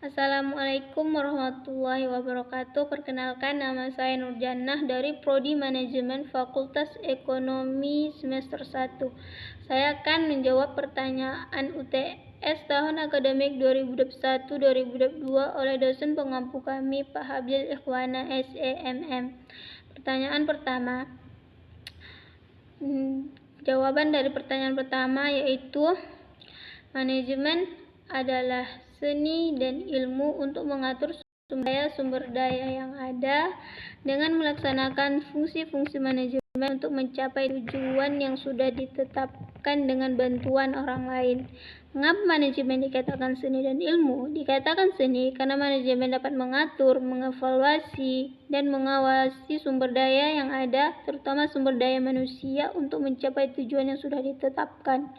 Assalamualaikum warahmatullahi wabarakatuh. Perkenalkan, nama saya Nurjannah dari Prodi Manajemen Fakultas Ekonomi semester 1. Saya akan menjawab pertanyaan UTS tahun akademik 2021-2022 oleh dosen pengampu kami, Pak Habil Ikhwana SEMM. Pertanyaan pertama. Jawaban dari pertanyaan pertama yaitu manajemen adalah seni dan ilmu untuk mengatur sumber daya yang ada dengan melaksanakan fungsi-fungsi manajemen untuk mencapai tujuan yang sudah ditetapkan dengan bantuan orang lain. Mengapa manajemen dikatakan seni dan ilmu? Dikatakan seni karena manajemen dapat mengatur, mengevaluasi, dan mengawasi sumber daya yang ada, terutama sumber daya manusia, untuk mencapai tujuan yang sudah ditetapkan.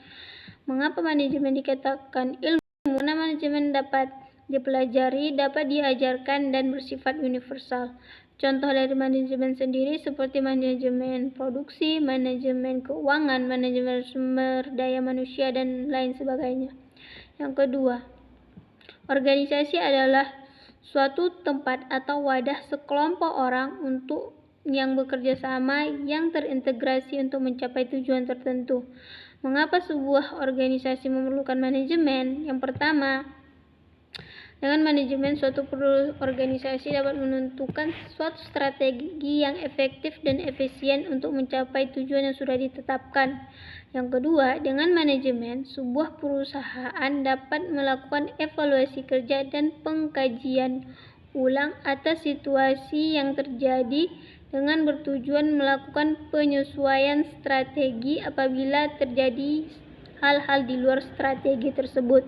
Mengapa manajemen dikatakan ilmu? Karena manajemen dapat dipelajari, dapat diajarkan, dan bersifat universal. Contoh dari manajemen sendiri seperti manajemen produksi, manajemen keuangan, manajemen sumber daya manusia, dan lain sebagainya. Yang kedua, organisasi adalah suatu tempat atau wadah sekelompok orang untuk yang bekerja sama yang terintegrasi untuk mencapai tujuan tertentu. Mengapa sebuah organisasi memerlukan manajemen? Yang pertama, dengan manajemen suatu organisasi dapat menentukan suatu strategi yang efektif dan efisien untuk mencapai tujuan yang sudah ditetapkan. Yang kedua, dengan manajemen, sebuah perusahaan dapat melakukan evaluasi kerja dan pengkajian ulang atas situasi yang terjadi dengan bertujuan melakukan penyesuaian strategi apabila terjadi hal-hal di luar strategi tersebut.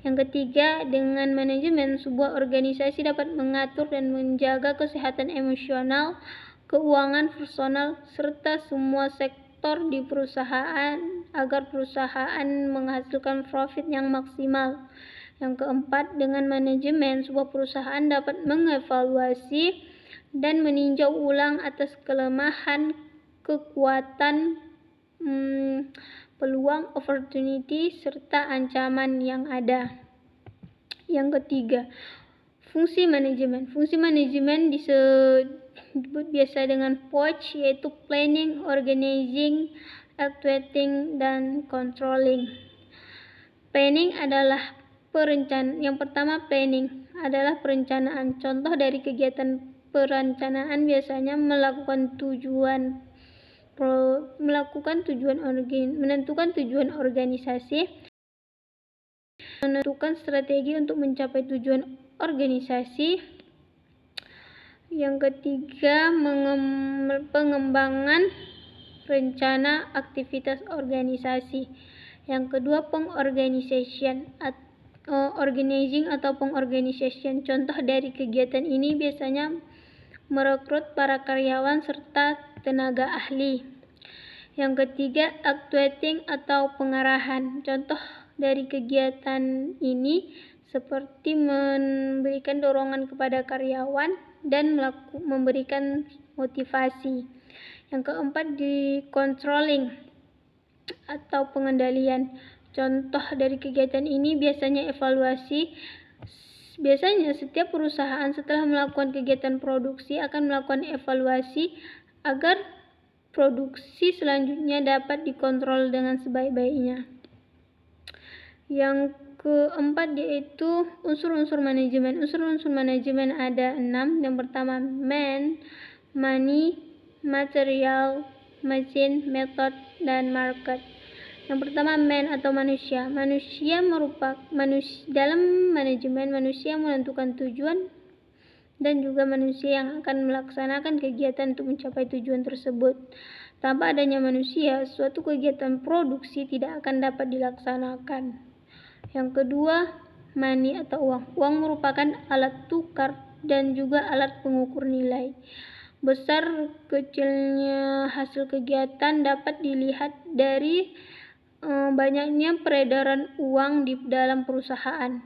Yang ketiga, dengan manajemen, sebuah organisasi dapat mengatur dan menjaga kesehatan emosional, keuangan personal, serta semua sektor di perusahaan agar perusahaan menghasilkan profit yang maksimal. Yang keempat, dengan manajemen, sebuah perusahaan dapat mengevaluasi dan meninjau ulang atas kelemahan, kekuatan, peluang, opportunity, serta ancaman yang ada. Yang ketiga, fungsi manajemen. Fungsi manajemen disebut biasa dengan POC, yaitu planning, organizing, actuating, dan controlling. Planning adalah perencanaan. Yang pertama, planning adalah perencanaan. Contoh dari kegiatan perencanaan biasanya menentukan tujuan organisasi, menentukan strategi untuk mencapai tujuan organisasi. Yang ketiga, pengembangan rencana aktivitas organisasi. Yang kedua, organizing atau pengorganisasian. Contoh dari kegiatan ini biasanya merekrut para karyawan serta tenaga ahli. Yang ketiga, actuating atau pengarahan. Contoh dari kegiatan ini seperti memberikan dorongan kepada karyawan dan memberikan motivasi. Yang keempat, di controlling atau pengendalian. Contoh dari kegiatan ini biasanya evaluasi. Biasanya setiap perusahaan setelah melakukan kegiatan produksi akan melakukan evaluasi agar produksi selanjutnya dapat dikontrol dengan sebaik-baiknya. Yang keempat yaitu unsur-unsur manajemen. Unsur-unsur manajemen ada 6. Yang pertama, man, money, material, machine, method, dan market. Yang pertama, man atau manusia. Dalam manajemen, manusia menentukan tujuan dan juga manusia yang akan melaksanakan kegiatan untuk mencapai tujuan tersebut. Tanpa adanya manusia, suatu kegiatan produksi tidak akan dapat dilaksanakan. Yang kedua, money atau uang. Uang merupakan alat tukar dan juga alat pengukur nilai. Besar kecilnya hasil kegiatan dapat dilihat dari banyaknya peredaran uang di dalam perusahaan.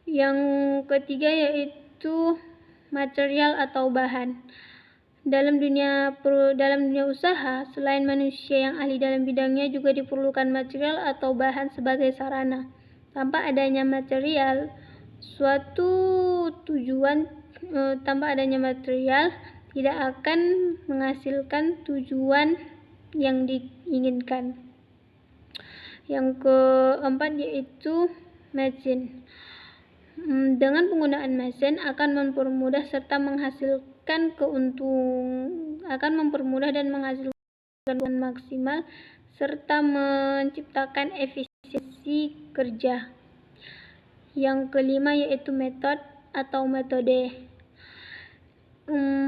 Yang ketiga yaitu material atau bahan. Dalam dunia usaha, selain manusia yang ahli dalam bidangnya juga diperlukan material atau bahan sebagai sarana. Tanpa adanya material, tanpa adanya material tidak akan menghasilkan tujuan yang diinginkan. Yang keempat yaitu mesin. Dengan penggunaan mesin akan mempermudah dan menghasilkan maksimal serta menciptakan efisiensi kerja. Yang kelima yaitu metode.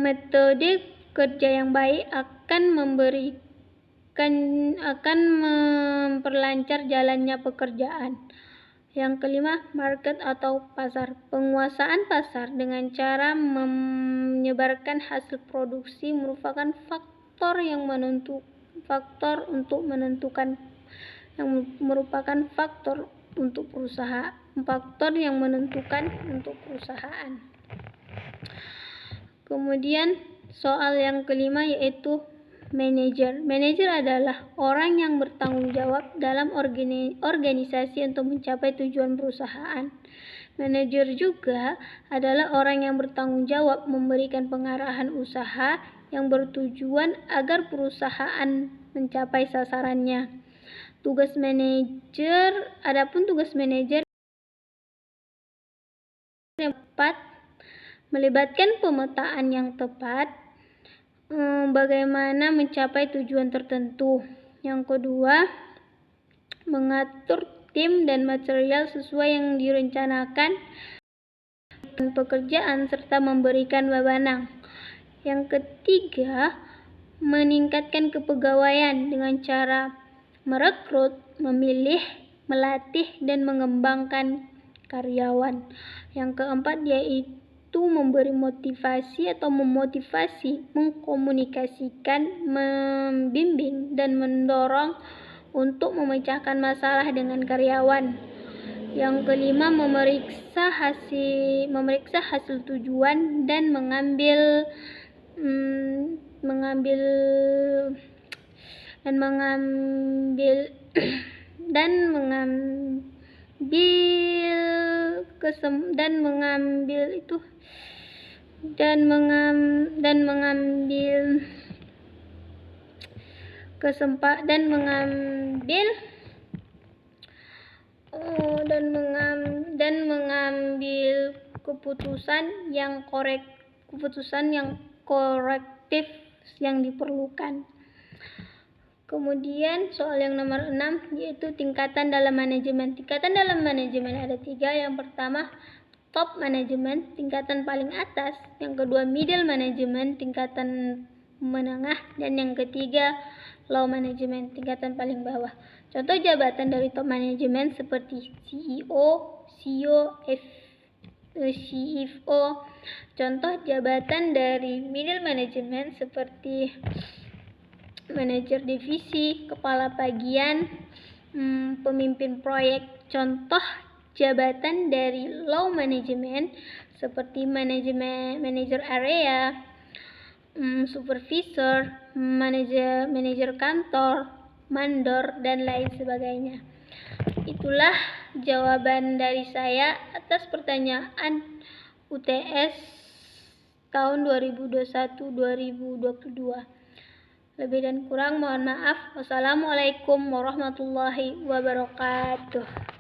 Metode kerja yang baik akan memperlancar jalannya pekerjaan. Yang kelima, market atau pasar. Penguasaan pasar dengan cara menyebarkan hasil produksi merupakan faktor yang menentukan untuk perusahaan. Kemudian soal yang kelima yaitu manajer. Manajer adalah orang yang bertanggung jawab dalam organisasi untuk mencapai tujuan perusahaan. Manajer juga adalah orang yang bertanggung jawab memberikan pengarahan usaha yang bertujuan agar perusahaan mencapai sasarannya. Adapun tugas manajer yang tepat melibatkan pemetaan yang tepat, bagaimana mencapai tujuan tertentu. Yang kedua, mengatur tim dan material sesuai yang direncanakan pekerjaan serta memberikan wewenang. Yang ketiga, meningkatkan kepegawaian dengan cara merekrut, memilih, melatih, dan mengembangkan karyawan. Yang keempat yaitu memberi motivasi atau memotivasi, mengkomunikasikan, membimbing, dan mendorong untuk memecahkan masalah dengan karyawan. Yang kelima, memeriksa hasil tujuan dan mengambil keputusan yang korektif yang diperlukan. Kemudian soal yang nomor 6 yaitu tingkatan dalam manajemen. Tingkatan dalam manajemen ada 3. Yang pertama, top manajemen, tingkatan paling atas. Yang kedua, middle manajemen, tingkatan menengah. Dan yang ketiga, low manajemen, tingkatan paling bawah. Contoh jabatan dari top manajemen seperti CEO, CFO. Contoh jabatan dari middle manajemen seperti manajer divisi, kepala bagian, pemimpin proyek. Contoh jabatan dari low management seperti manajer area, supervisor, manajer kantor, mandor, dan lain sebagainya. Itulah jawaban dari saya atas pertanyaan UTS tahun 2021-2022. Lebih dan kurang mohon maaf. Wassalamualaikum warahmatullahi wabarakatuh.